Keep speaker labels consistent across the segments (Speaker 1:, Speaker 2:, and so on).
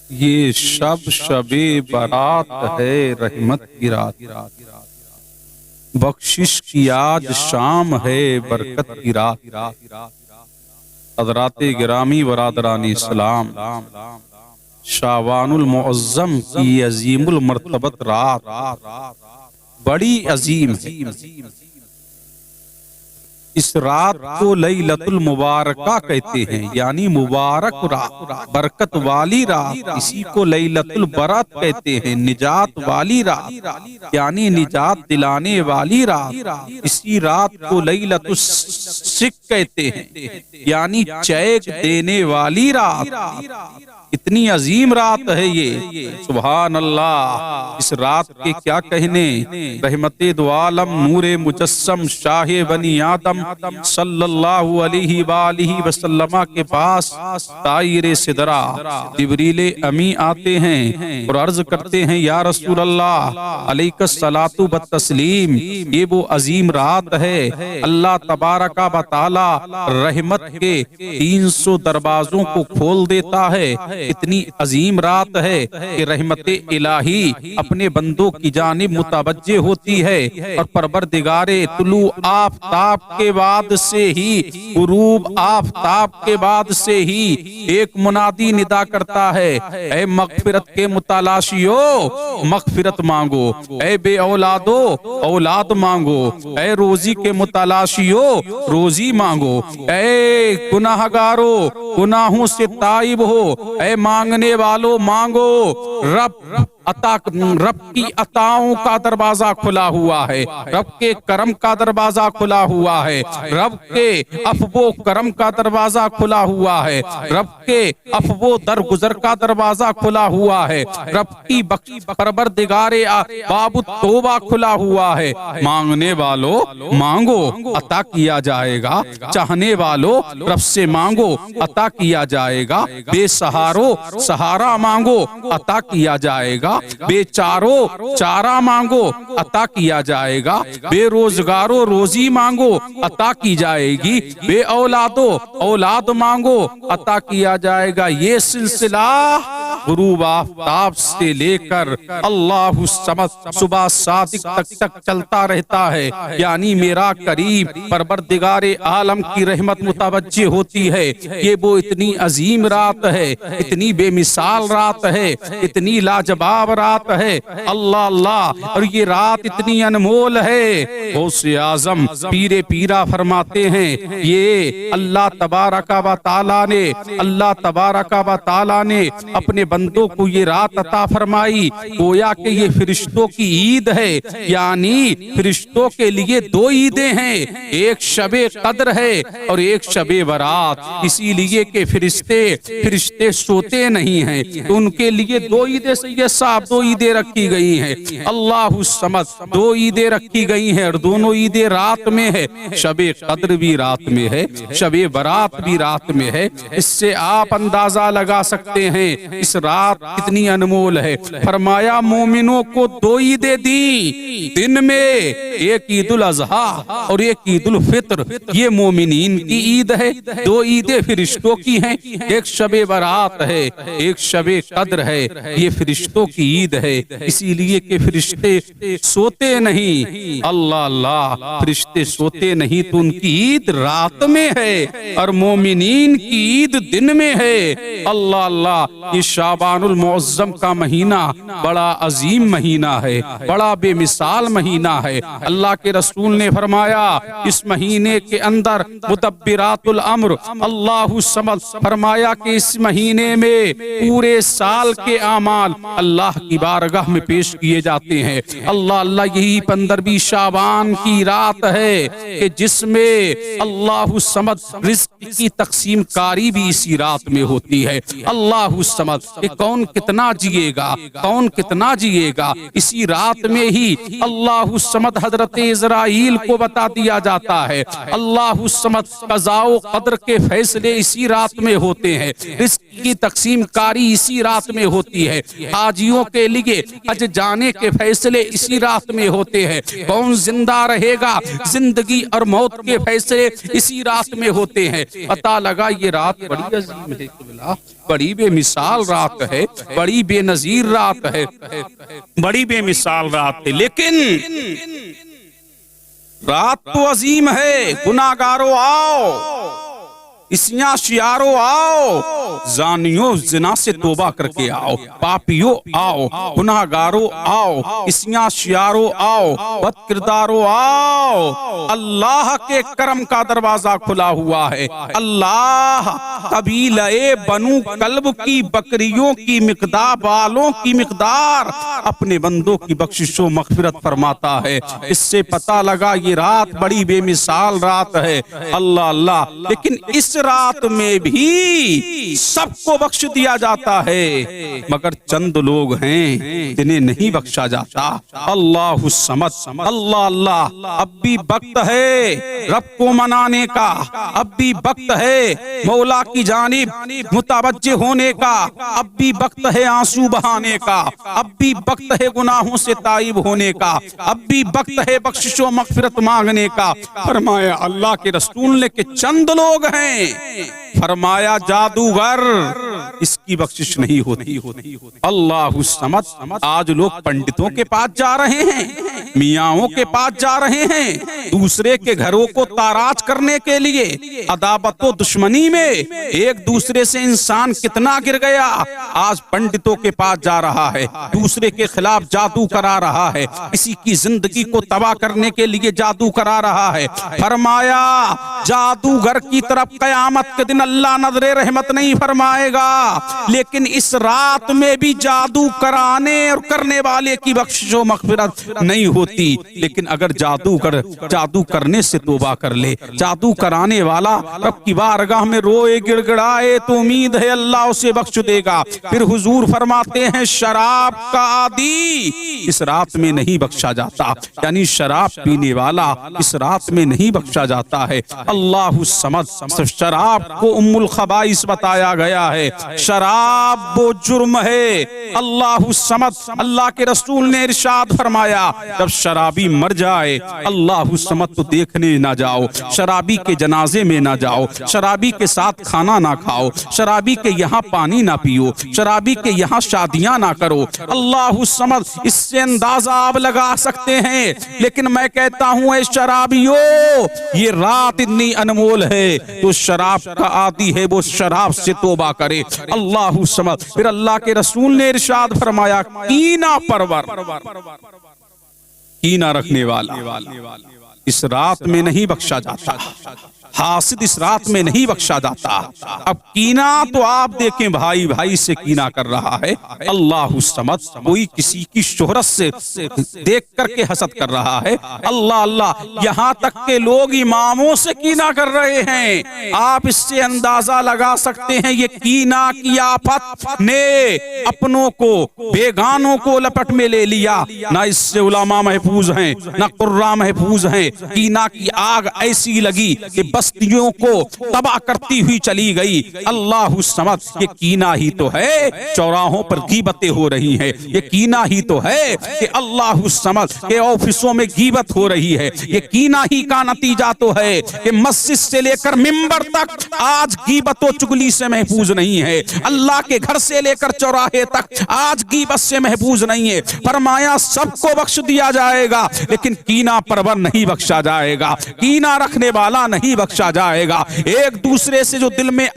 Speaker 1: یہ شب شب برات ہے رحمت کی رات، بخشش کی آج شام ہے برکت کی رات۔ حضرات گرامی برادران اسلام، شعبان المعظم کی عظیم المرتبت رات بڑی عظیم ہے۔ اس رات کو لیلۃ المبارکہ کہتے ہیں، یعنی مبارک رات، برکت والی رات۔ اسی کو لیلۃ البرات کہتے ہیں، نجات والی رات، یعنی نجات دلانے والی رات۔ اسی رات کو لیلۃ الشک کہتے ہیں، یعنی چیک دینے والی رات۔ اتنی عظیم رات ہے یہ، سبحان اللہ۔ اس رات کے کیا کہنے، رحمت دو عالم نور مجسم شاہ بنی آدم صلی اللہ علیہ وآلہ وسلم کے پاس طائر سدرہ جبریل امی آتے ہیں اور عرض کرتے ہیں، یا رسول اللہ علیک الصلاۃ والتسلیم، یہ وہ عظیم رات ہے، اللہ تبارک و تعالی رحمت کے 300 دروازوں کو کھول دیتا ہے۔ اتنی عظیم رات ہے کہ رحمت الہی اپنے بندوں کی جانب متوجہ ہوتی ہے، اور پروردگار طلوع آفتاب کے بعد سے ہی، غروب آفتاب کے بعد سے ہی ایک منادی ندا کرتا ہے، اے مغفرت کے متلاشیو مغفرت مانگو، اے بے اولادو اولاد مانگو، اے روزی کے متلاشیو روزی مانگو، اے گناہگارو گناہوں سے تائب ہو، اے مانگنے والو مانگو، رب کی عطاؤں کا دروازہ کھلا ہوا ہے، رب کے کرم کا دروازہ کھلا ہوا ہے، رب کے عفو و کرم کا دروازہ کھلا ہوا ہے، رب کے عفو و درگزر کا دروازہ کھلا ہوا ہے، رب کی بخش پروردگار باب التوبہ کھلا ہوا ہے۔ مانگنے والو مانگو، عطا کیا جائے گا، چاہنے والو رب سے مانگو، عطا کیا جائے گا، بے سہارو سہارا مانگو، عطا کیا جائے گا، بے چارو چارہ مانگو، عطا کیا جائے گا، بے روزگارو روزی مانگو، عطا کی جائے گی، بے اولادو اولاد مانگو، عطا کیا جائے گا۔ یہ سلسلہ غروب آفتاب سے لے کر اللہ الصمد صبح صادق تک چلتا رہتا ہے، یعنی میرا قریب پروردگار عالم کی رحمت متوجہ ہوتی ہے۔ یہ وہ اتنی عظیم رات ہے، اتنی بے مثال رات ہے، اتنی لاجواب رات ہے، اللہ اللہ۔ اور یہ رات اتنی انمول ہے، غوث اعظم پیر پیرا فرماتے ہیں، یہ اللہ تبارک و تعالیٰ نے اپنے بندوں کو یہ رات عطا فرمائی، گویا کہ یہ فرشتوں کی عید ہے، یعنی فرشتوں کے لیے دو عیدیں ہیں، ایک شب قدر ہے اور ایک شب برات۔ اسی لیے کہ فرشتے سوتے نہیں ہیں، تو ان کے لیے دو عیدیں سید صاحب دو عیدیں رکھی گئی ہیں، اللہ الصمد دو عیدیں رکھی گئی ہیں، اور دونوں عیدیں رات میں ہے، شب قدر بھی رات میں ہے، شب برات بھی رات میں ہے۔ اس سے آپ اندازہ لگا سکتے ہیں اس رات کتنی انمول ہے۔ فرمایا مومنوں کو دو عیدیں دی دن میں، ایک عید الاضحیٰ اور ایک عید الفطر، یہ مومنین کی عید ہے، دو عیدیں فرشتوں کی ہیں، ایک شب برات ہے ایک شب قدر ہے، یہ فرشتوں کی عید ہے۔ اسی لیے کہ فرشتے سوتے نہیں، اللہ اللہ، فرشتے سوتے نہیں تو ان کی عید رات میں ہے، اور مومنین کی عید دن میں ہے، اللہ اللہ۔ یہ شعبان المعظم کا مہینہ بڑا عظیم مہینہ ہے، بڑا بے مثال مہینہ ہے۔ اللہ کے رسول نے فرمایا اس مہینے کے اندر مدبرات الامر، اللہ سمجھ فرمایا کہ اس مہینے میں پورے سال کے اعمال اللہ کی بارگاہ میں پیش کیے جاتے ہیں، اللہ اللہ۔ یہی 15ویں شعبان کی رات ہے کہ جس میں اللہ سمجھ رزق کی تقسیم کاری بھی اسی رات میں ہوتی ہے، اللہ سمجھ کہ کون کتنا جیے گا، کون کتنا جیے گا۔ اسی رات میں ہی اللہ سمجھ حضرت اسرائیل کو بتا دیا جاتا ہے، اللہ سمجھ قضاء و قدر کے فیصلے اسی رات میں ہوتے ہیں، رزق کی تقسیم کاری اسی رات میں ہوتی ہے، حاجیوں کے لیے حج جانے کے فیصلے اسی رات میں ہوتے ہیں، کون زندہ رہے گا، زندگی اور موت کے فیصلے اسی رات میں ہوتے ہیں۔ پتہ لگا یہ رات بڑی عظیم ہے، بڑی بے مثال رات رات ہے، بڑی بے نظیر رات ہے، بڑی بے مثال رات ہے، لیکن رات تو عظیم ہے۔ گناہگارو آؤ، اسیاں شیارو آؤ، زانیوں زنا سے توبہ کر کے آؤ، پاپیوں آؤ، گناہگارو آؤ، اسیاں شیارو آؤ، بد کردارو آؤ، اللہ کے کرم کا دروازہ کھلا ہوا ہے۔ اللہ قبیلہ بنو کلب کی بکریوں کی مقدار، بالوں کی مقدار اپنے بندوں کی بخشش و مغفرت فرماتا ہے۔ اس سے پتہ لگا یہ رات بڑی بے مثال رات ہے۔ اللہ اللہ، لیکن اس رات میں بھی سب کو بخش دیا جاتا ہے، مگر چند لوگ ہیں جنہیں نہیں بخشا جاتا۔ اللہ الصمد، اللہ اللہ، اب بھی وقت ہے رب کو منانے کا، اب بھی وقت ہے مولا کی جانب متوجہ ہونے کا، اب بھی وقت ہے آنسو بہانے کا، اب بھی وقت ہے گناہوں سے تائب ہونے کا، اب بھی وقت ہے بخشش و مغفرت مانگنے کا۔ فرمایا اللہ کے رسول نے کہ چند لوگ ہیں، فرمایا جادوگر اس کی بخشش نہیں ہوتی۔ اللہ الصمد، آج لوگ پنڈتوں کے پاس جا رہے ہیں، میاں کے پاس جا رہے ہیں، دوسرے کے گھروں کو تاراج کرنے کے لیے۔ عداوت و دشمنی میں ایک دوسرے سے انسان کتنا گر گیا، آج پنڈتوں کے پاس جا رہا ہے، دوسرے کے خلاف جادو کرا رہا ہے، کسی کی زندگی کو تباہ کرنے کے لیے جادو کرا رہا ہے۔ فرمایا جادوگر کی طرف قیامت کے دن اللہ نظر رحمت نہیں فرمائے گا، لیکن اس رات میں بھی جادو کرانے اور کرنے والے کی بخشش و مغفرت نہیں ہوتی۔ لیکن اگر جادو کرنے سے توبہ کر لے، جادو کرانے والا رب کی بارگاہ میں روئے گڑ گڑائے تو امید ہے اللہ اسے بخش دے گا۔ پھر حضور فرماتے ہیں شراب کا عادی اس رات میں نہیں بخشا جاتا، یعنی شراب پینے والا اس رات میں نہیں بخشا جاتا ہے۔ اللہ الصمد، شراب کو ام الخبائث بتایا گیا ہے، شراب وہ جرم ہے۔ اللہ الصمد، اللہ کے رسول نے ارشاد فرمایا جب شرابی مر جائے اللہ الصمد تو دیکھنے نہ جاؤ، شرابی کے جنازے میں نہ جاؤ، شرابی کے ساتھ کھانا نہ کھاؤ، شرابی کے یہاں پانی نہ پیو، شرابی کے یہاں شادیاں نہ کرو۔ اللہ الصمد، اس سے اندازہ آپ لگا سکتے ہیں، لیکن میں کہتا ہوں اے شرابیو، یہ رات اتنی انمول ہے، تو شراب کا عادی ہے وہ شراب سے توبہ کرے۔ اللہ الصمد، پھر اللہ کے رسول نے ارشاد فرمایا کینہ پرور، کینہ رکھنے والا اس رات میں نہیں بخشا جاتا، حاسد اس رات میں نہیں بخشا جاتا۔ اب کینہ تو آپ دیکھیں بھائی بھائی سے کینہ کر رہا ہے، اللہ الصمد، کوئی کسی کی شہرت سے دیکھ کر کے حسد کر رہا ہے، اللہ اللہ، یہاں تک کہ لوگ اماموں سے کینہ کر رہے ہیں۔ آپ اس سے اندازہ لگا سکتے ہیں یہ کینہ کی آفت نے اپنوں کو بیگانوں کو لپٹ میں لے لیا، نہ اس سے علماء محفوظ ہیں نہ قراء محفوظ ہیں۔ کینہ کی آگ ایسی لگی کہ بستیوں کو تباہ کرتی ہوئی چلی گئی۔ اللہ الصمد، یہ کینہ ہی تو ہے چوراہوں پر غیبتیں ہو رہی ہیں، یہ کینہ ہی تو ہے کہ اللہ الصمد کہ آفسوں میں غیبت ہو رہی ہے، یہ کینہ ہی کا نتیجہ تو ہے کہ مسجد سے لے کر منبر تک آج غیبت و چگلی سے محفوظ نہیں ہے، اللہ کے گھر سے لے کر چوراہے تک آج غیبت سے محفوظ نہیں ہے۔ فرمایا سب کو بخش دیا جائے گا لیکن کینہ پرور نہیں بخشا جائے گا، کینہ رکھنے والا نہیں بخشا جائے گا۔ ایک دوسرے سے جو دل میں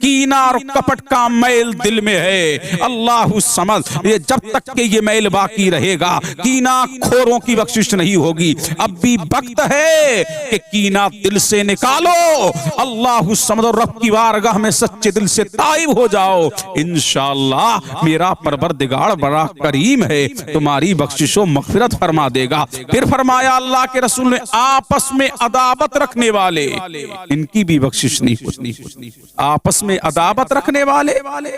Speaker 1: کینہ اور کپٹ کا میل دل میں ہے، اللہ الصمد، یہ جب تک کہ یہ میل باقی رہے گا کینہ کھوروں کی بخشش نہیں ہوگی۔ اب بھی وقت ہے کہ کینہ دل سے نکالو، اللہ الصمد، اور رب کی بارگاہ میں سچے دل سے تائب ہو جاؤ، انشاءاللہ میرا پروردگار بڑا کریم ہے، تمہاری بخشش و مغفرت فرما دے گا۔ پھر فرمایا اللہ کے رسول نے آپس میں عداوت رکھنے والے ان کی بھی بخشش نہیں ہوتی۔ آپس میں عداوت رکھنے والے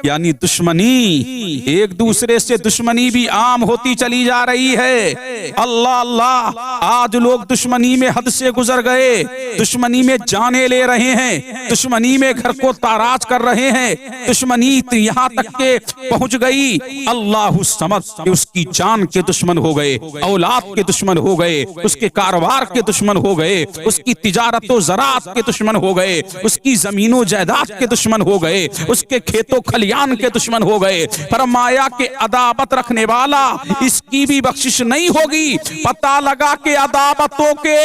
Speaker 1: یعنی دشمنی، ایک دوسرے سے دشمنی بھی عام ہوتی چلی جا رہی ہے۔ اللہ اللہ، آج لوگ دشمنی میں حد سے گزر گئے، دشمنی میں جانے لے رہے ہیں، دشمنی میں گھر کو تاراج کر رہے ہیں، دشمنی یہاں تک کہ پہنچ گئی اللہ الصمد کہ اس کی جان کے دشمن ہو گئے، اولاد کے دشمن ہو گئے، اس کے کاروبار کے دشمن ہو گئے، اس کی تجارت و زراعت زراعت کے دشمن ہو گئے، اس کی زمین و جائیداد کے دشمن ہو گئے، اس کے کھیت و کھلیان کے دشمن ہو گئے۔ فرمایا کہ عداوت رکھنے والا اس کی بھی بخشش نہیں ہوگی۔ پتہ لگا کہ عداوتوں کے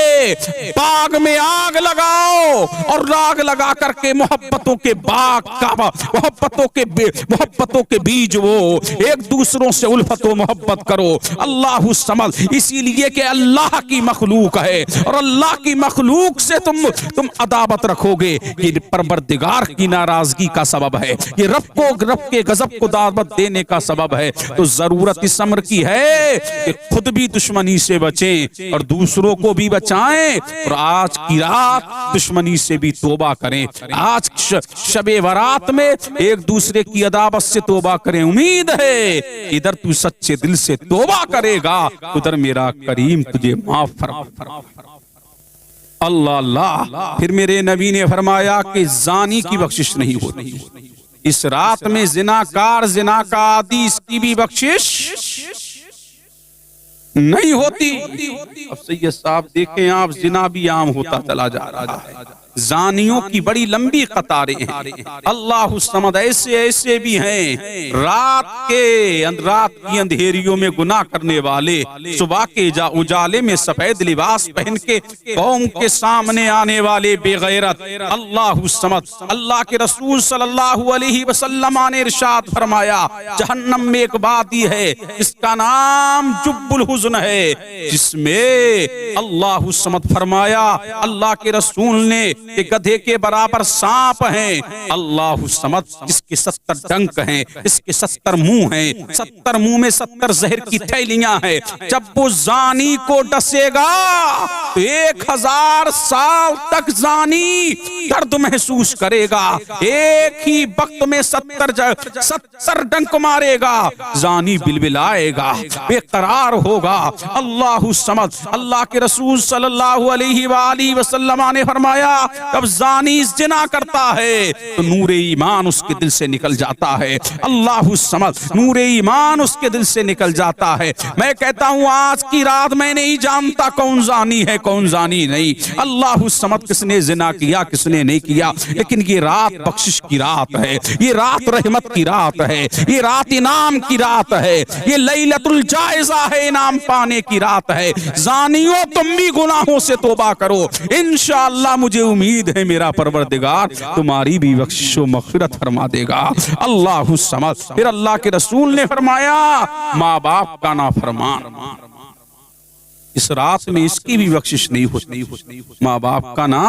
Speaker 1: باغ میں آگ لگاؤ اور آگ لگا کر کے محبتوں کے باغ کا محبتوں کے بیج وہ ایک دوسروں سے الفت و محبت کرو۔ اللہ الصمد، اسی لیے کہ اللہ کی مخلوق ہے اور اللہ کی مخلوق سے تم عداوت رکھو گے، یہ پروردگار کی ناراضگی کا سبب ہے، یہ رب کے غضب کو دعوت دینے کا سبب ہے۔ تو ضرورت اس امر کی ہے کہ خود بھی دشمنی سے بچیں اور دوسروں کو بھی بچائیں، اور آج کی رات دشمنی سے بھی توبہ کریں۔ آج شب برات میں ایک دوسرے کی عداوت سے توبہ کریں۔ امید ہے ادھر تو سچے دل سے توبہ کرے گا، ادھر میرا کریم تجھے معاف فرما۔ اللہ اللہ۔ پھر میرے نبی نے فرمایا کہ زانی کی بخشش نہیں ہوتی، اس رات میں زناکار، زنا کا عادی، اس کی بھی بخشش نہیں ہوتی۔ اب سید صاحب دیکھیں آپ، زنا بھی عام ہوتا چلا جا رہا ہے، زانیوں کی بڑی لمبی قطاریں ہیں۔ اللہ الصمد، ایسے بھی ہیں رات کی اندھیریوں میں گناہ کرنے والے، صبح کے اجالے میں سفید لباس پہن کے قوم کے سامنے آنے والے بے غیرت۔ اللہ الصمد، اللہ کے رسول صلی اللہ علیہ وسلم نے ارشاد فرمایا جہنم میں ایک وادی ہے، اس کا نام جب الحزن ہے، جس میں اللہ الصمد فرمایا اللہ کے رسول نے کہ گدھے کے برابر سانپ ہیں۔ اللہ الصمد، جس کے 70 ڈنک ہیں، اس کے 70 منہ ہیں، 70 منہ میں 70 زہر کی تھیلیاں ہیں۔ جب وہ زانی کو ڈسے گا تو 1000 سال تک زانی درد محسوس کرے گا، ایک ہی وقت میں 70 ڈنک مارے گا، زانی بلبلائے گا، بے قرار ہوگا۔ اللہ الصمد، اللہ کے رسول صلی اللہ علیہ وآلہ وسلم نے فرمایا جب زانی زنا کرتا ہے تو نور ایمان اس کے دل سے نکل جاتا ہے۔ اللہ الصمد، نور ایمان اس کے دل سے نکل جاتا ہے۔ میں کہتا ہوں آج کی رات میں نہیں جانتا کون زانی ہے کون زانی نہیں، اللہ الصمد، کس نے زنا کیا کس نے نہیں کیا، لیکن یہ رات بخشش کی رات ہے، یہ رات رحمت کی رات ہے، یہ رات انعام کی رات ہے، یہ لیلۃ الجائزہ ہے، انعام پانے کی رات ہے۔ زانیوں تم بھی گناہوں سے توبہ کرو، انشاءاللہ مجھے امید ہے میرا پروردگار تمہاری بھی بخشش و مغفرت فرما دے گا۔ اللہ الصمد۔ پھر اللہ کے رسول نے فرمایا ماں باپ کا نافرمان، اس رات میں اس کی بھی بخشش نہیں ہوتی، ماں باپ کا نا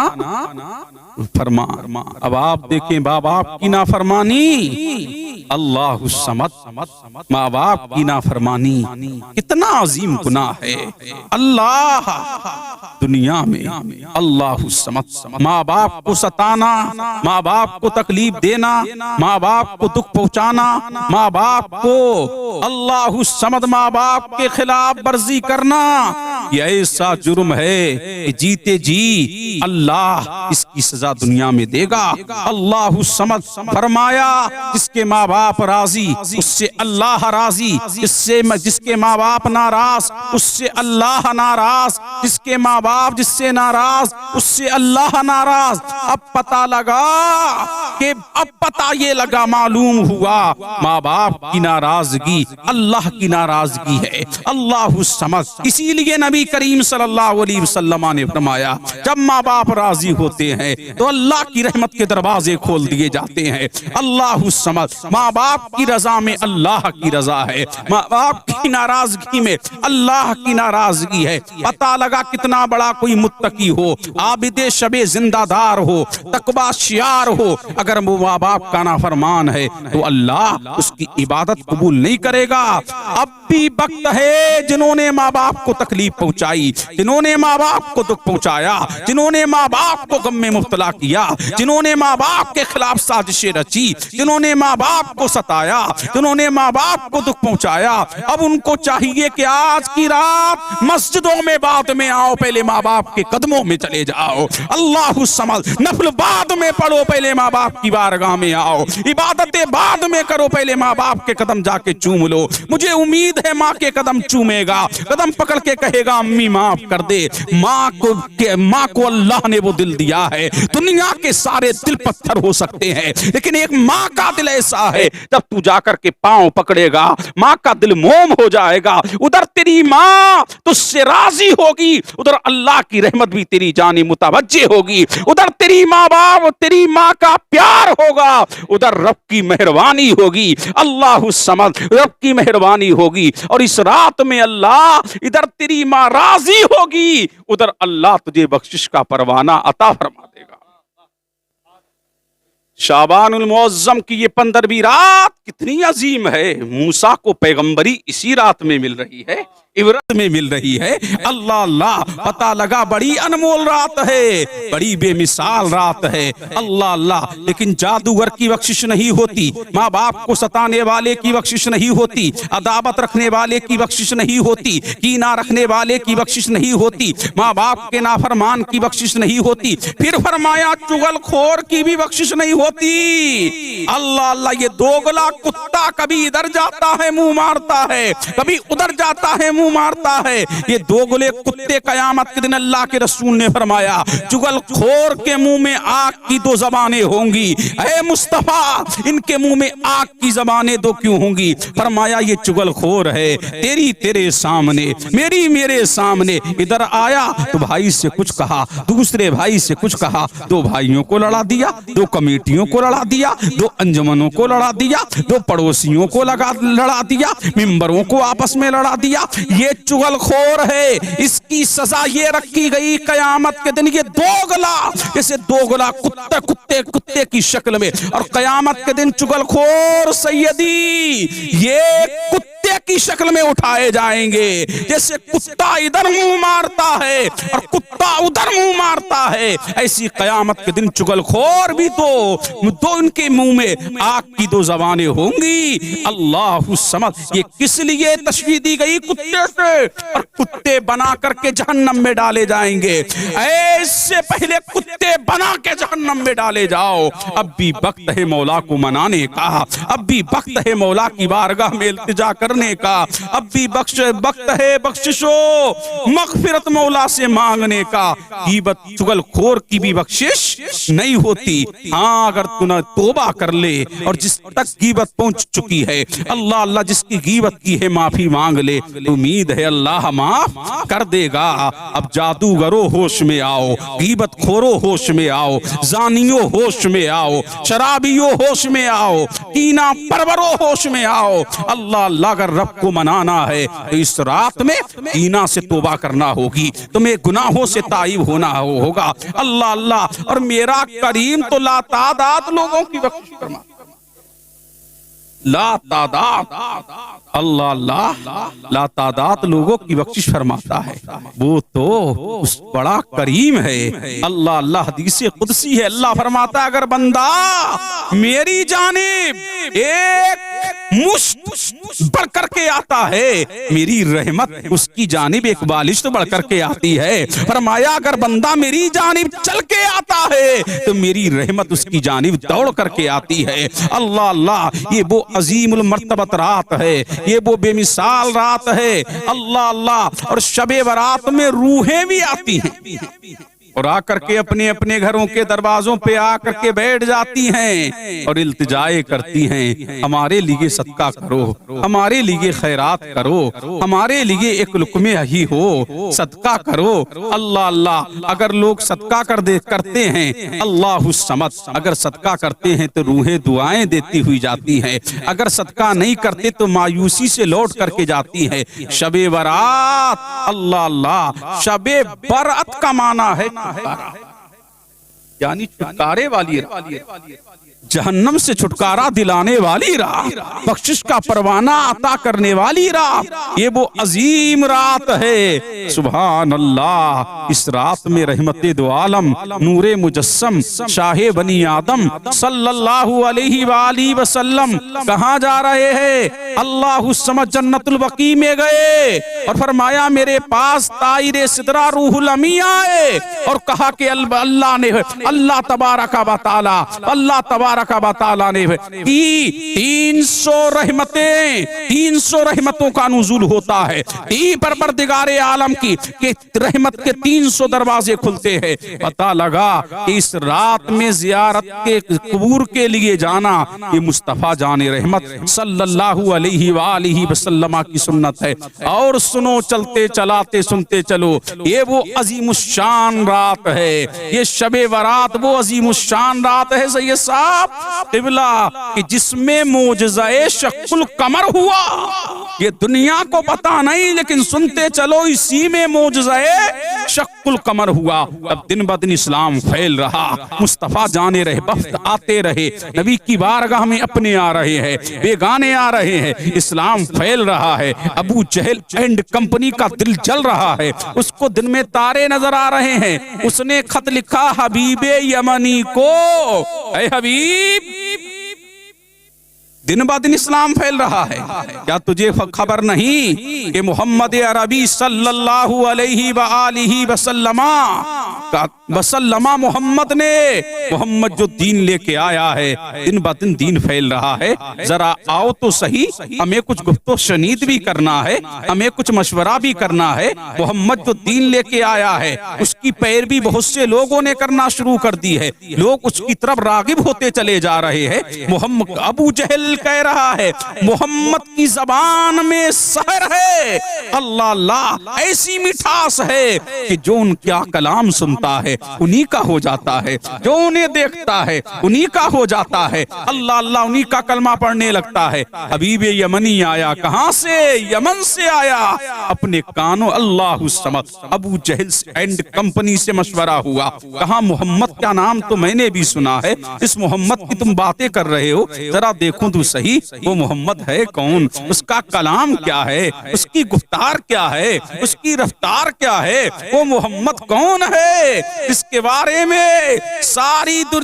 Speaker 1: فرمان۔ اب آپ دیکھیں ماں باپ کی نافرمانی، اللہ الصمد، ماں باپ کی نافرمانی کتنا عظیم گناہ ہے اللہ دنیا میں۔ اللہ الصمد، ماں باپ کو ستانا، ماں باپ کو تکلیف دینا، ماں باپ کو دکھ پہنچانا، ماں باپ کو اللہ الصمد ماں باپ کے خلاف ورزی کرنا، یہ ایسا جرم ہے کہ جیتے جی اللہ اس کی سزا دنیا میں دے گا۔ اللہ الصمد فرمایا جس کے ماں باپ راضی اس سے اللہ راضی، جس کے ماں باپ ناراض اس سے اللہ ناراض، جس کے ماں باپ جس سے ناراض اس سے اللہ ناراض۔ اب پتہ لگا کہ یہ لگا معلوم ہوا ماں باپ کی ناراضگی اللہ کی ناراضگی ہے۔ اللہ الصمد، اسی لیے نبی کریم صلی اللہ علیہ وسلم نے فرمایا جب ماں باپ راضی ہوتے ہیں تو اللہ کی رحمت کے دروازے کھول دیے جاتے ہیں۔ اللہ الصمد، ماں باپ کی رضا میں اللہ کی رضا ہے، ماں باپ کی ناراضگی میں اللہ کی ناراضگی ہے۔ پتہ لگا کتنا بڑا کوئی متقی ہو، عابد شب زندہ دار ہو، تقوی شیار ہو، اگر وہ ماں باپ کا نافرمان ہے تو اللہ اس کی عبادت قبول نہیں کرے گا۔ اب بھی وقت ہے جنہوں نے ماں باپ کو تکلیف پہنچائی، جنہوں نے ماں باپ کو دکھ پہنچایا، جنہوں نے ماں باپ کو غم میں مبتلا کیا، جنہوں نے ماں باپ کے خلاف سازشیں رچی، جنہوں نے ماں باپ کو ستایا، جنہوں نے ماں باپ کو دکھ پہنچایا، اب ان کو چاہیے کہ آج کی رات مسجدوں میں بعد میں آؤ، پہلے ماں باپ کے قدموں میں چلے جاؤ۔ اللہ الصمد، نفل بعد میں پڑھو، پہلے ماں باپ کی بارگاہ میں آؤ، عبادتیں بعد میں کرو، پہلے ماں باپ کے قدم جا کے چوم لو۔ مجھے امید ہے ماں کے قدم چومے گا, قدم پکڑ کے کہے گا امی معاف کر دے. ماں کو اللہ نے وہ دل دیا ہے. دنیا کے سارے دل پتھر ہو سکتے ہیں لیکن ایک ماں کا دل ایسا ہے, جب تو جا کر کے پاؤں پکڑے گا ماں کا دل موم ہو جائے گا. ادھر تیری ماں تجھ سے راضی ہوگی, ادھر اللہ کی رحمت بھی تیری جانب متوجہ ہوگی. ادھر تیری ماں باپ تیری ماں کا پیار ہوگا, ادھر رب کی مہربانی ہوگی. اللہ الصمد, رب کی مہربانی ہوگی. اور اس رات میں اللہ ادھر تیری ماں راضی ہوگی, ادھر اللہ تجھے بخشش کا پروانہ عطا فرما دے گا. شعبان المعظم کی یہ 15ویں رات کتنی عظیم ہے. موسیٰ کو پیغمبری اسی رات میں مل رہی ہے, عبرت میں مل رہی ہے. اللہ اللہ, پتہ لگا بڑی انمول رات ہے, بڑی بے مثال رات ہے. اللہ اللہ, لیکن جادوگر کی بخشش نہیں ہوتی, ماں باپ کو ستانے والے کی بخشش نہیں ہوتی, عداوت رکھنے والے کی بخشش نہیں ہوتی, کینہ رکھنے والے کی بخشش نہیں ہوتی, ماں باپ کے نافرمان کی بخشش نہیں ہوتی. پھر فرمایا چغل خور کی بھی بخشش نہیں ہوتی. اللہ اللہ, یہ دوگلا کتا کبھی ادھر جاتا ہے منہ مارتا ہے, کبھی ادھر جاتا ہے منہ مارتا ہے. یہ دوگلے کتے قیامت کے دن اللہ کے رسول نے فرمایا چغل خور کے منہ میں آگ کی 2 زبانیں ہوں گی. اے مصطفیٰ, ان کے منہ میں آگ کی زبانیں 2 کیوں ہوں گی؟ فرمایا یہ چغل خور ہے, تیرے سامنے, میرے سامنے ادھر آیا تو بھائی سے کچھ کہا, دوسرے بھائی سے کچھ کہا, 2 بھائیوں کو لڑا دیا, 2 کمیٹیوں کو لڑا دیا, 2 انجمنوں کو لڑا دیا, 2 پڑوسیوں کو لڑا دیا, ممبروں کو آپس میں لڑا دیا. یہ چغل خور ہے, اس کی سزا یہ رکھی گئی قیامت کے دن, یہ دوگلا جیسے دوگلا کتے کی شکل میں, اور قیامت کے دن چغل خور سیدی یہ کتے کی شکل میں اٹھائے جائیں گے. جیسے کتا ادھر منہ مارتا ہے اور کتا ادھر منہ مارتا ہے, ایسی قیامت کے دن چغل خور بھی دو ان کے منہ میں آگ کی 2 زبانیں ہوں گی. اللہ الصمد, یہ کس لیے تشبیہ دی گئی کتے سے؟ اور کتے بنا کر کے جہنم میں ڈالے جائیں گے. ایسے پہلے کتے بنا کے جہنم میں ڈالے جاؤ, اب بھی وقت ہے مولا کو منانے کا, اب بھی وقت ہے مولا کی بارگاہ میں التجا کرنے کا, اب بھی وقت ہے بخشش و مغفرت مولا سے مانگنے کا. غیبت چغل خور کی بھی بخشش نہیں ہوتی. ہاں اگر تو نہ توبہ کر لے, اور جس تک غیبت پہنچ چکی ہے, اللہ اللہ جس کی غیبت کی ہے معافی مانگ لے, امید ہے اللہ معاف کر دے گا. اب جادوگرو ہوش میں آؤ, غیبت خورو ہوش میں آؤ, زانیو ہوش میں آؤ, شرابیو ہوش میں آؤ, کینہ پرورو ہوش میں آؤ. اللہ اللہ, اگر رب کو منانا ہے تو اس رات میں کینہ سے توبہ کرنا ہوگی, تمہیں گناہوں سے تائب ہونا ہوگا. اللہ اللہ, اور میرا کریم تو لا تعداد لوگوں کی بخشش فرما, لا تعداد, اللہ اللہ لا تعداد لوگوں کی بخشش فرماتا ہے. وہ تو اس بڑا کریم ہے. اللہ اللہ, حدیث قدسی ہے, اللہ فرماتا ہے اگر بندہ میری جانب ایک مشت بڑھ کر کے آتا ہے, میری رحمت اس کی جانب ایک بالشت بڑھ کر کے آتی ہے. فرمایا اگر بندہ میری جانب چل کے آتا ہے تو میری رحمت اس کی جانب دوڑ کر کے آتی ہے. اللہ اللہ, یہ وہ عظیم المرتبت رات ہے, یہ وہ بے مثال رات ہے. اللہ اللہ, اور شب برات میں روحیں بھی آتی ہیں اور آ کر کے اپنے اپنے گھروں کے دروازوں پہ آ کر کے بیٹھ جاتی ہیں اور التجائے کرتی ہیں, ہمارے لیے صدقہ کرو, ہمارے لیے خیرات کرو, ہمارے لیے ایک لقمہ ہی ہو, صدقہ کرو. اللہ اللہ, اگر لوگ صدقہ کرتے ہیں, اللہ الصمد, اگر صدقہ کرتے ہیں تو روحیں دعائیں دیتی ہوئی جاتی ہیں, اگر صدقہ نہیں کرتے تو مایوسی سے لوٹ کر کے جاتی ہیں. شب برات, اللہ اللہ, شب برات کا معنی ہے یعنی چھٹکارے والی رات, جہنم سے چھٹکارا دلانے والی رات, بخشش کا پروانہ عطا کرنے والی رات. یہ وہ عظیم رات ہے. سبحان اللہ, اس رات میں رحمت دو عالم نور مجسم شاہ بنی آدم صلی اللہ علیہ وآلہ وسلم کہاں جا رہے ہیں؟ اللہ الصمد جنت البقیع میں گئے اور فرمایا میرے پاس طائر سدرہ روح الامین آئے اور کہا کہ اللہ تبارک و تعالی نے 300 رحمتیں 300 رحمتوں کا نزول ہوتا ہے پروردگار عالم کی کہ رحمت کے 300 دروازے کھلتے ہیں۔ پتہ لگا کہ اس رات میں زیارت کے قبور کے لیے جانا یہ مصطفیٰ جان رحمت صلی اللہ علیہ وآلہ وسلم کی سنت ہے۔ اور سنو چلتے چلاتے سنتے چلو، یہ وہ عظیم الشان رات ہے، یہ شب برات وہ عظیم الشان رات ہے سید صاحب قبلہ کہ جس میں معجزہ شق القمر ہوا۔ یہ دنیا کو پتا نہیں لیکن سنتے چلو اسی میں معجزہ شق القمر ہوا۔ اب دن بدن اسلام پھیل رہا، مصطفیٰ جانے رہے، وفد آتے رہے، نبی کی بارگاہ میں اپنے آ رہے ہیں، بیگانے آ رہے ہیں، اسلام پھیل رہا ہے۔ ابو جہل اینڈ کمپنی کا دل جل رہا ہے، اس کو دن میں تارے نظر آ رہے ہیں۔ اس نے خط لکھا حبیب یمنی کو، اے حبیب دن با دن اسلام پھیل رہا ہے، کیا تجھے خبر نہیں کہ محمد عربی صلی اللہ علیہ وآلہ وسلم محمد جو دین لے کے آیا ہے، دن با دن دین پھیل رہا ہے۔ ذرا آؤ تو صحیح، ہمیں کچھ گفت و شنید بھی کرنا ہے، ہمیں کچھ مشورہ بھی کرنا ہے۔ محمد جو دین لے کے آیا ہے اس کی پیروی بہت سے لوگوں نے کرنا شروع کر دی ہے، لوگ اس کی طرف راغب ہوتے چلے جا رہے ہیں۔ محمد ابو جہل کہہ رہا ہے محمد کی زبان میں سحر ہے، اللہ اللہ ایسی مٹھاس ہے کہ جو ان کا کلام سنتا ہے انہی کا ہو جاتا ہے، جو انہیں دیکھتا ہے انہی کا ہو جاتا ہے، اللہ اللہ انہی کا کلمہ پڑھنے لگتا ہے۔ حبیب یمنی آیا، کہاں سے؟ یمن سے آیا، اپنے کانوں اللہ الصمد ابو جہل اینڈ کمپنی سے مشورہ ہوا، کہا محمد کا نام تو میں نے بھی سنا ہے، اس محمد کی تم باتیں کر رہے ہو، ذرا دیکھوں تو صحیح وہ محمد ہے کون، اس کا کلام کیا ہے، اس کی گفتار کیا ہے، اس کی رفتار کیا ہے، وہ محمد کون ہے جس کے بارے میں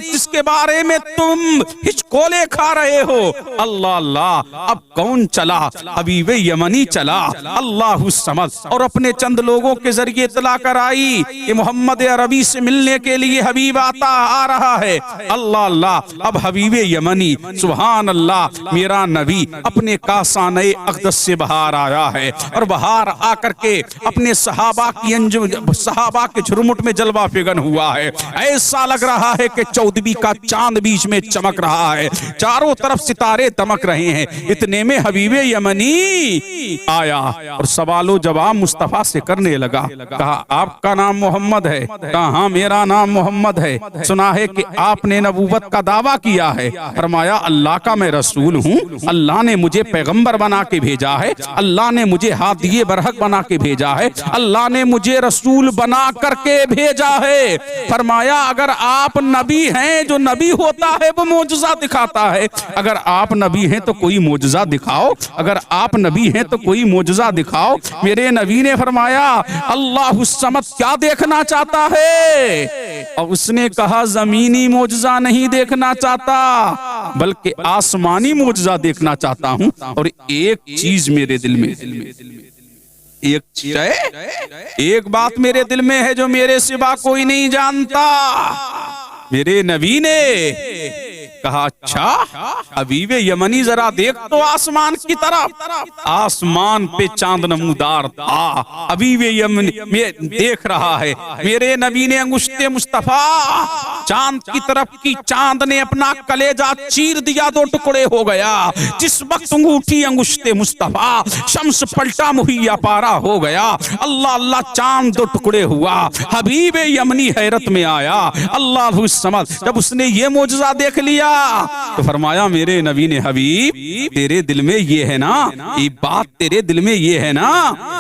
Speaker 1: جس کے بارے میں تم ہچکولے کھا رہے ہو۔ اللہ اللہ اب کون چلا؟ حبیب یمنی چلا، اللہ الصمد، اور اپنے چند لوگوں کے ذریعے اطلاع کرائی کہ محمد عربی سے ملنے کے لیے حبیب آ رہا ہے۔ اللہ اللہ اب حبیب یمنی سبحان اللہ میرا نبی اپنے کاسانِ اقدس سے باہر آیا ہے اور باہر آ کر کے اپنے صحابہ کے جھرمٹ میں جلوہ فگن ہوا ہے۔ ایسا لگ رہا ہے کہ چودھویں کا چاند بیچ میں چمک رہا ہے، چاروں طرف ستارے دمک رہے ہیں۔ اتنے میں حبیب یمنی آیا اور سوال و جواب مصطفیٰ سے کرنے لگا، کہا آپ کا نام محمد ہے؟ کہا ہاں میرا نام محمد ہے۔ سنا ہے کہ آپ نے نبوت کا دعویٰ کیا ہے۔ فرمایا اللہ کا میں رسول ہوں، اللہ نے مجھے پیغمبر بنا کے بھیجا ہے، اللہ نے مجھے ہادی برحق بنا کے بھیجا ہے، اللہ نے مجھے رسول بنا کر کے بھیجا ہے۔ فرمایا اگر آپ نبی ہیں، جو نبی ہوتا ہے وہ معجزہ دکھاتا ہے، اگر آپ نبی ہیں تو کوئی معجزہ دکھاؤ، اگر آپ نبی ہیں تو کوئی معجزہ دکھاؤ۔ میرے نبی نے فرمایا اللہ الصمد کیا دیکھنا چاہتا ہے؟ اور اس نے کہا زمینی معجزہ نہیں دیکھنا چاہتا بلکہ آسمانی معجزہ دیکھنا چاہتا ہوں، اور ایک چیز میرے دل میں ایک بات میرے دل میں ہے جو میرے سوا کوئی نہیں جانتا۔ میرے نبی نے کہا اچھا حبیب یمنی ذرا دیکھ تو آسمان کی طرف۔ آسمان پہ چاند نمودار تھا، حبیب یمنی دیکھ رہا ہے۔ میرے نبی نے انگشت مصطفیٰ چاند کی طرف کی، چاند نے اپنا کلیجہ چیر دیا، دو ٹکڑے ہو گیا۔ جس وقت انگوٹھی انگشت مصطفیٰ شمس پلٹا مہیا پارا ہو گیا، اللہ اللہ چاند دو ٹکڑے ہوا۔ حبیب یمنی حیرت میں آیا، اللہ الصمد جب اس نے یہ معجزہ دیکھ لیا دیا؟ تو فرمایا میرے نبی نے حبیب تیرے دل میں یہ ہے نا، یہ بات تیرے دل میں یہ ہے نا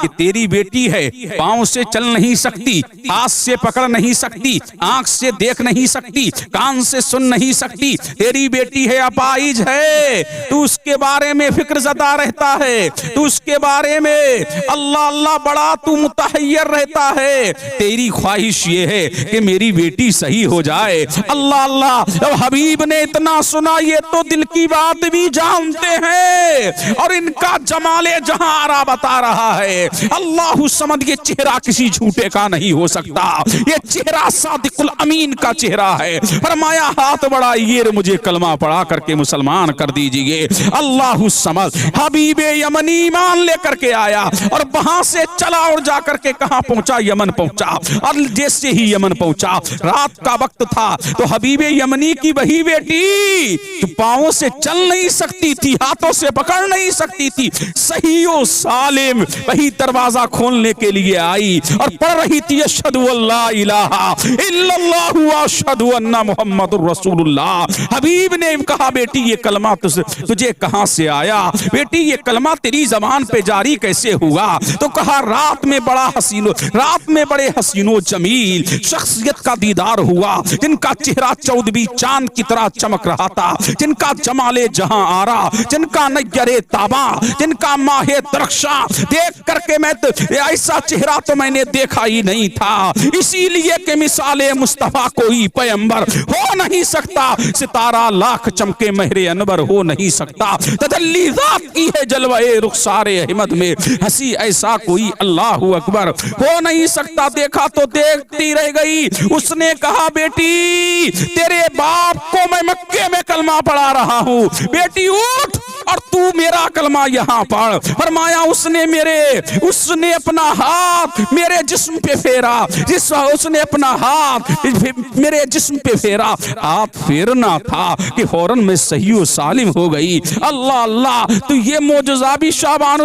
Speaker 1: کہ تیری بیٹی ہے، پاؤں سے چل نہیں سکتی، ہاتھ سے پکڑ نہیں سکتی، آنکھ سے دیکھ نہیں سکتی، کان سے سن نہیں سکتی، تیری بیٹی ہے، اپاہج ہے، تو اس کے بارے میں فکر زدہ رہتا ہے، تو اس کے بارے میں اللہ اللہ بڑا تو متحیر رہتا ہے، تیری خواہش یہ ہے کہ میری بیٹی صحیح ہو جائے۔ اللہ اللہ، جب حبیب نے اتنا سنا یہ تو دل کی بات بھی جانتے ہیں، اور ان کا جمال جہاں آرا بتا رہا ہے۔ اللہ سمد، یہ چہرہ کسی جھوٹے کا نہیں ہو سکتا، یہ چہرہ صادق الامین کا چہرہ ہے۔ فرمایا ہاتھ بڑھائیے، مجھے کلمہ پڑھا کر کے مسلمان کر دیجئے۔ اللہ سمد، حبیب یمنی ایمان لے کر کے آیا، اور وہاں سے چلا اور جا کر کے کہاں پہنچا؟ یمن پہنچا، اور جیسے ہی یمن پہنچا، رات کا وقت تھا، تو حبیب یمنی کی وہی بیٹی جو پاؤں سے چل نہیں سکتی تھی، ہاتھوں سے پکڑ نہیں سکتی تھی، صحیح و سالم وہی دروازہ کھولنے کے لیے آئی اور پڑھ رہی تھی اشہد اللہ الہ الا اللہ واشہد ان محمد الرسول اللہ۔ حبیب نے کہا بیٹی یہ کلمہ تجھے کہاں سے آیا؟ بیٹی یہ کلمہ تیری زبان پہ جاری کیسے ہوا؟ تو کہا رات میں بڑے حسین و جمیل شخصیت کا دیدار ہوا، جن کا چہرہ چودھویں چاند کی طرح چمک رہا تھا، جن کا جمال جہاں آرا، جن کا نیر تاباں، جن کا ماہ درخشاں، دیکھ کر کے میں ایسا چہرہ تو میں نے دیکھا ہی نہیں تھا، اسی لیے کہ مثال مصطفیٰ کوئی پیغمبر ہو نہیں سکتا، ستارہ لاکھ چمکے مہر انور ہو نہیں سکتا، تجلی ذات کی ہے جلوہ رخسار احمد میں، ہنسی ایسا کوئی اللہ اکبر ہو نہیں سکتا۔ دیکھا تو دیکھتی رہ گئی۔ اس نے کہا بیٹی تیرے باپ کو میں مکے میں کلمہ پڑھا رہا ہوں، بیٹی اٹھ اور تو میرا کلمہ یہاں پڑھ۔ فرمایا اس نے اپنا ہاتھ میرے جسم پہ پھیرا، اس نے اپنا ہاتھ میرے جسم پہ پھیرا، ہاتھ پھیرنا تھا کہ فوراً میں صحیح و سالم ہو گئی۔ اللہ اللہ، تو یہ معجزہ بھی شعبان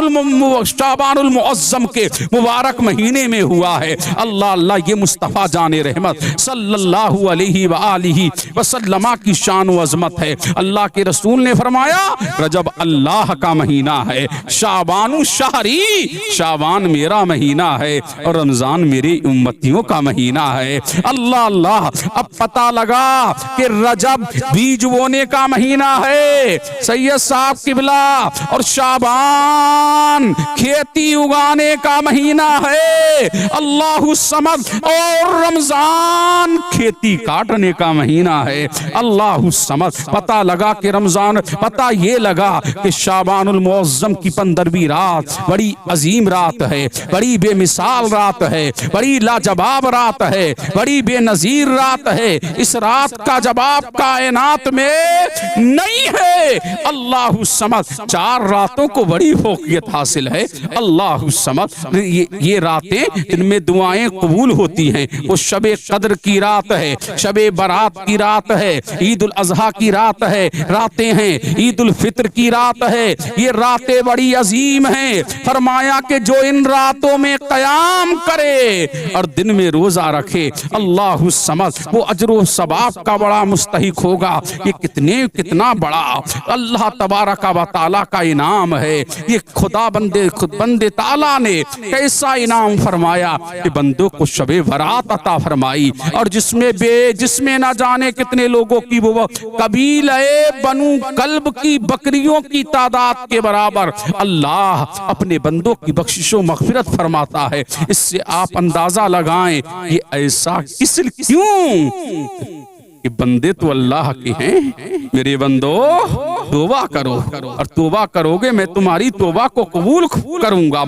Speaker 1: المعظم کے مبارک مہینے میں ہوا ہے۔ اللہ اللہ، یہ مصطفیٰ جان رحمت صلی اللہ علیہ وآلہ وسلم کی شان و عظمت ہے۔ اللہ کے رسول نے فرمایا رجب اللہ کا مہینہ ہے، شعبان شہری، شعبان میرا مہینہ ہے، اور رمضان میری امتیوں کا مہینہ ہے۔ اللہ اللہ، اب پتہ لگا کہ رجب بیج بونے کا مہینہ ہے سید صاحب قبلہ، اور شعبان کھیتی اگانے کا مہینہ ہے اللہ سمد، اور رمضان کھیتی کاٹنے کا مہینہ ہے اللہ سمد۔ پتہ لگا کہ رمضان، پتہ یہ لگا کہ شعبان المعظم کی 15ویں رات بڑی عظیم رات ہے، بڑی بے مثال رات ہے، بڑی لاجواب رات ہے، بڑی بے نظیر رات ہے۔ اس رات کا جواب کائنات میں نہیں ہے اللہ سمد۔ 4 راتوں کو بڑی فوقیت حاصل ہے اللہ سمد۔ یہ راتیں جن میں دعائیں قبول ہوتی ہیں، وہ شب قدر کی رات ہے، شب برات کی رات ہے، عید الاضحیٰ کی رات ہے، راتیں ہیں، عید الفطر کی رات ہے، یہ راتیں بڑی عظیم ہیں۔ فرمایا کہ جو ان راتوں میں قیام کرے اور دن میں روزہ رکھے اللہ سمد، وہ اجر و ثواب کا بڑا مستحق ہوگا۔ یہ کتنا بڑا اللہ تبارک و تعالیٰ کا انعام ہے۔ یہ خدا بندے تعالیٰ نے کیسا انعام فرمایا کہ بندوں کو شب برات عطا فرمائی، اور جس میں نہ جانے کتنے لوگوں کی وہ قبیلہ بنو کلب کی بکریوں کی تعداد کے برابر اللہ اپنے بندوں کی بخشش و مغفرت فرماتا ہے۔ اس سے آپ اندازہ لگائیں یہ ایسا کیوں کہ بندے تو اللہ کے ہیں۔ میرے بندو توبہ کرو، اور توبہ کرو گے میں تمہاری توبہ کو قبول کروں گا۔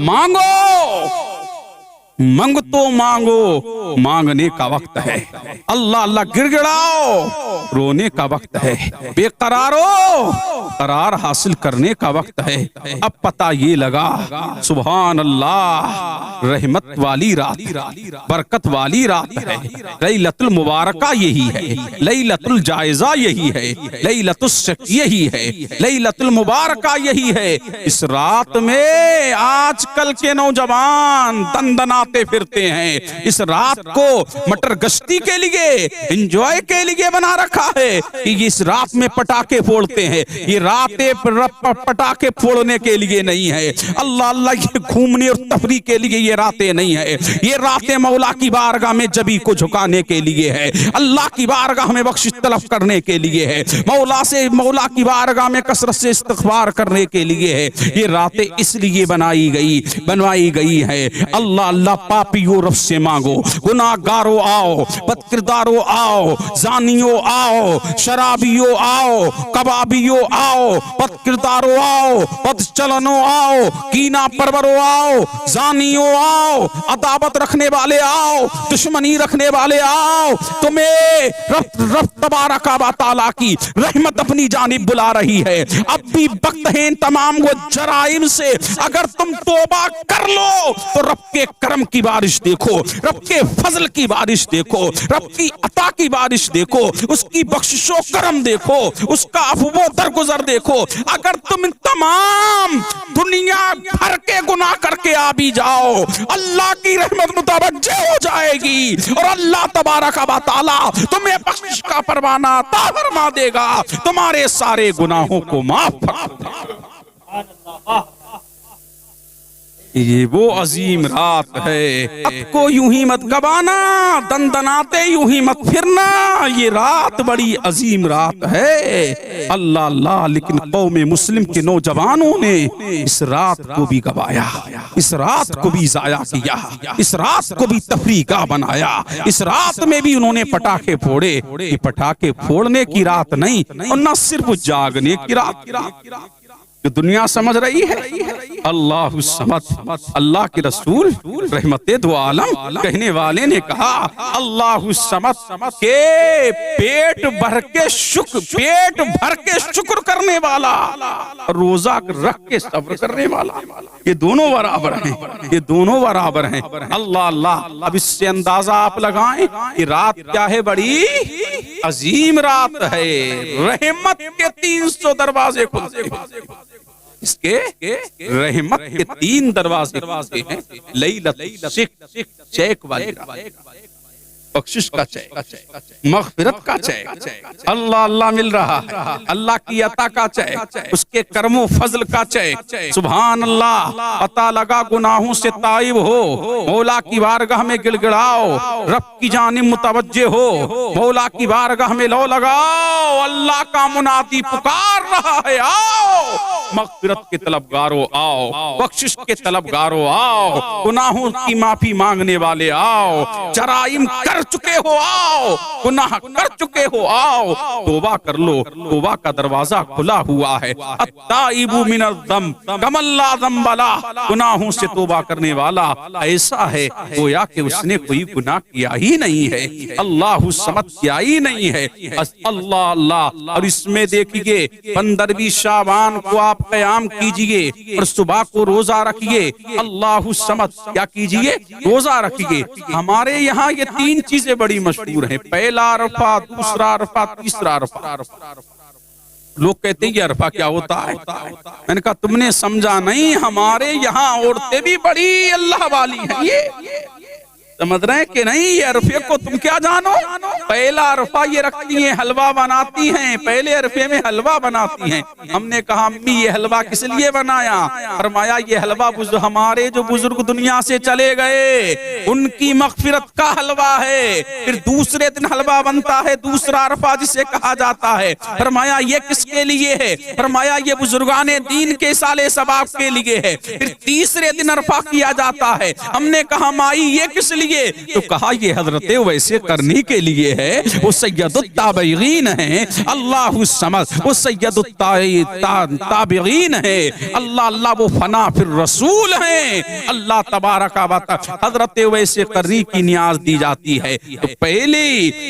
Speaker 1: منگ تو مانگو، مانگنے کا وقت ہے۔ اللہ اللہ، گر گڑاؤ، رونے کا وقت ہے۔ بے قرارو، قرار حاصل کرنے کا وقت ہے۔ اب پتہ یہ لگا سبحان اللہ، رحمت والی رات، برکت والی رات ہے، لیلۃ المبارکہ یہی ہے، لیلۃ الجائزہ یہی ہے، لیلۃ الشک یہی ہے، لیلۃ المبارکہ یہی ہے۔ اس رات میں آج کل کے نوجوان دندنا مناتے پھرتے ہیں. اس رات کو مٹر گشتی کے لیے, انجوائے کے لیے بنا رکھا ہے کہ اس رات میں پٹاخے پھوڑتے ہیں. یہ راتیں پٹاخے پھوڑنے کے لیے نہیں ہے. اللہ اللہ, یہ گھومنے اور تفریح کے لیے یہ راتیں نہیں ہے. یہ راتیں مولا کی بارگاہ میں جبی کو جھکانے کے لیے ہے, اللہ کی بارگاہ میں بخشش طلب کرنے کے لیے ہے, مولا کی بارگاہ میں کثرت سے استغفار کرنے کے لیے ہے. یہ راتیں اس لیے بنوائی گئی ہے. اللہ اللہ, پاپیوں رب سے مانگو, گناہ گارو آؤ, بد کردارو آؤ, زانیوں آؤ, شرابیوں آؤ, کبابیوں آؤ, بد کردارو آؤ, بد چلنو آؤ, کینہ پرورو آؤ, زانیوں آؤ, عداوت رکھنے والے آؤ, دشمنی رکھنے والے آؤ. تمہیں رب تبارک و تعالیٰ کی رحمت اپنی جانب بلا رہی ہے. اب بھی وقت ہے تمام وہ جرائم سے. اگر تم توبہ کر لو تو رب کے کرم کی بارش دیکھو, رب کے فضل کی بارش دیکھو, رب کی عطا کی بارش دیکھو, اس کی بخشش و کرم دیکھو, اس کا عفو و درگزر دیکھو. اگر تم تمام دنیا بھر کے گناہ کر کے آ بھی جاؤ, اللہ کی رحمت متوجہ ہو جائے گی اور اللہ تبارک و تعالی تمہیں بخشش کا پروانہ عطا فرما دے گا, تمہارے سارے گناہوں کو معاف فرما دے گا. یہ وہ عظیم رات ہے, اب کو یوں ہی مت گوانا, دندناتے یوں ہی مت پھرنا. یہ رات بڑی عظیم رات ہے. اللہ اللہ, لیکن قوم مسلم کے نوجوانوں نے اس رات کو بھی گوایا, اس رات کو بھی ضائع کیا, اس رات کو بھی تفریح کا بنایا. اس رات میں بھی انہوں نے پٹاخے پھوڑے. یہ پٹاخے پھوڑنے کی رات نہیں, اور نہ صرف جاگنے کی رات. دنیا سمجھ رہی ہے اللہ الصمد. اللہ کے رسول رحمت دو عالم کہنے والے نے کہا اللہ الصمد کہ پیٹ بھر کے شکر کرنے والا, روزہ رکھ کے صبر کرنے والا, یہ دونوں برابر ہیں, یہ دونوں برابر ہیں. اللہ اللہ, اب اس سے اندازہ آپ لگائیں کہ رات کیا ہے, بڑی عظیم رات ہے. رحمت کے 300 دروازے کھلتے ہیں. اس کے رحمت کے 3 دروازے ہیں. لیلت چیک والی رات, بخشش کا چیک, مغفرت کا چیک, اللہ اللہ مل رہا ہے, اللہ کی عطا کا چیک, اس کے کرم و فضل کا چیک. سبحان اللہ, پتہ لگا گناہوں سے تائب ہو, مولا کی بارگاہ میں گڑ گڑاؤ, رب کی جانب متوجہ ہو, مولا کی بارگاہ میں لو لگاؤ. اللہ کا منادی پکار رہا ہے, آؤ مغفرت کے طلبگاروں آؤ, بخشش کے طلبگاروں آؤ, گناہوں کی معافی مانگنے والے آؤ, جرائم کر چکے ہو آؤ, گناہ کر چکے ہو آؤ, توبہ کر لو, توبہ کا دروازہ کھلا ہوا ہے. التائب من الذنب کمن لا ذنب لہ, گناہوں سے توبہ کرنے والا ایسا ہے گویا کہ اس نے کوئی گناہ کیا ہی نہیں ہے. اللہ الصمد کیا ہی نہیں ہے. اللہ اللہ. اور اس میں دیکھیے 15ویں شعبان کو آپ قیام کیجئے اور صبح کو روزہ رکھیے. اللہ الصمد کیا کیجئے, روزہ رکھیے. ہمارے یہاں یہ 3 چیزیں بڑی مشہور ہیں, پہلا عرفہ, دوسرا عرفہ, تیسرا عرفہ. لوگ کہتے ہیں یہ عرفہ کیا ہوتا ہے, میں نے کہا تم نے سمجھا نہیں, ہمارے یہاں عورتیں بھی بڑی اللہ والی ہیں. یہ سمجھ رہے ہیں کہ نہیں, یہ عرفے کو تم کیا جانو, پہلا عرفہ یہ رکھتی ہیں, حلوہ بناتی ہیں, پہلے عرفے میں حلوہ بناتی ہیں. ہم نے کہا امی یہ حلوہ کس لیے بنایا, فرمایا یہ حلوہ ہمارے جو بزرگ دنیا سے چلے گئے ان کی مغفرت کا حلوہ ہے. پھر دوسرے دن حلوہ بنتا ہے, دوسرا عرفہ جسے کہا جاتا ہے. فرمایا یہ کس کے لیے ہے, فرمایا یہ بزرگان دین کے سالے ثواب کے لیے ہے. پھر تیسرے دن عرفہ کیا جاتا ہے. ہم نے کہا مائی یہ کس لیے, تو کہا یہ حضرت ویسے کرنے کے لیے ہے, وہ سید التابعین ہیں. اللہ الصمد وہ سید التابعین ہیں. اللہ اللہ وہ فنا پھر رسول ہیں. اللہ تبارک و تعالی حضرت ویسے کرنے کی نیاز دی جاتی ہے. تو پہلے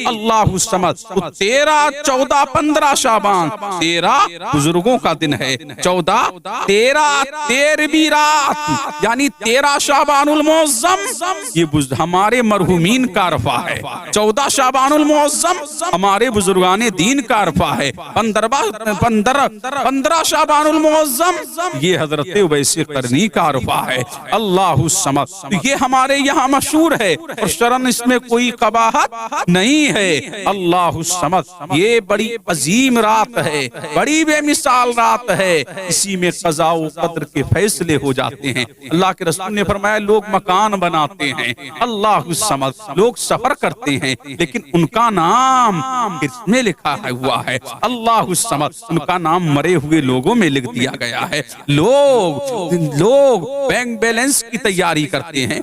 Speaker 1: اللہ الصمد 13, 14, 15 شعبان 13 بزرگوں کا دن ہے. 14, 13 13ویں رات یعنی 13 شعبان المعظم, یہ ہمارے مرحومین کا عرفہ ہے، 14 شعبان المعظم ہمارے بزرگان دین کا عرفہ ہے، 15 شعبان المعظم یہ حضرت اویس قرنی کا عرفہ ہے۔ اللہ الصمد، یہ ہمارے یہاں مشہور ہے اور شرعاً اس میں کوئی قباحت نہیں ہے۔ اللہ الصمد، یہ بڑی عظیم رات ہے، بڑی بے مثال رات ہے، اسی میں قضاء و قدر کے فیصلے ہو جاتے ہیں۔ اللہ کے رسول نے فرمایا لوگ مکان بناتے ہیں، اللہ الصمد، لوگ سفر کرتے ہیں، لیکن ان کا نام اس میں لکھا ہوا ہے، اللہ الصمد، ان کا نام مرے ہوئے لوگوں میں لکھ دیا گیا ہے۔ لوگ بینک بیلنس کی تیاری کرتے ہیں،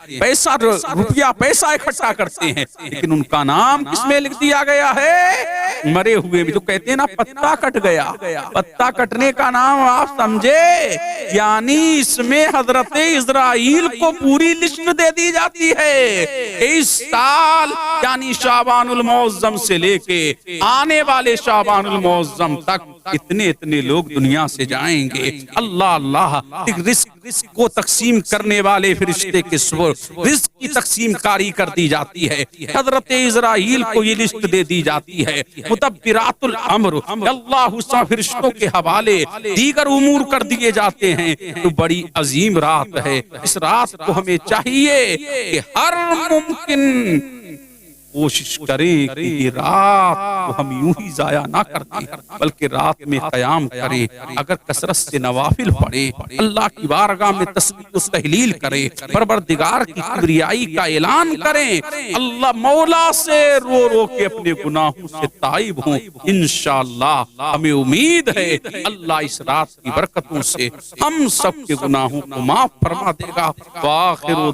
Speaker 1: روپیہ پیسہ اکٹھا کرتے ہیں، لیکن ان کا نام کس میں لکھ دیا گیا ہے؟ مرے ہوئے میں۔ جو کہتے ہیں نا پتا کٹ گیا، پتا کٹنے کا نام آپ سمجھے، یعنی اس میں حضرت اسرائیل کو پوری لسٹ دے دی جاتی ہے۔ اس سال یعنی شعبان المعظم سے لے کے آنے والے شعبان المعظم تک اتنے لوگ دنیا سے جائیں گے۔ اللہ رزق کو تقسیم کرنے والے فرشتے کے سور رزق کی تقسیم کاری کر دی جاتی ہے، حضرت اسرائیل کو یہ لسٹ دے دی جاتی ہے، مدبرات الامر اللہ فرشتوں کے حوالے دیگر امور کر دیے جاتے ہیں۔ تو بڑی عظیم رات ہے، اس رات کو ہمیں چاہیے کہ ہر ممکن کوشش کریں کہ یہ رات کو ہم یوں ہی ضائع نہ کر دیں، بلکہ رات میں قیام کریں، اگر کثرت سے نوافل پڑھیں، اللہ کی بارگاہ میں تسبیح و تہلیل کریں، پروردگار کی کبریائی کا اعلان کریں، اللہ مولا سے رو رو کے اپنے گناہوں سے تائب ہوں۔ انشاءاللہ ہمیں امید ہے اللہ اس رات کی برکتوں سے ہم سب کے گناہوں کو معاف فرما دے گا۔ وآخر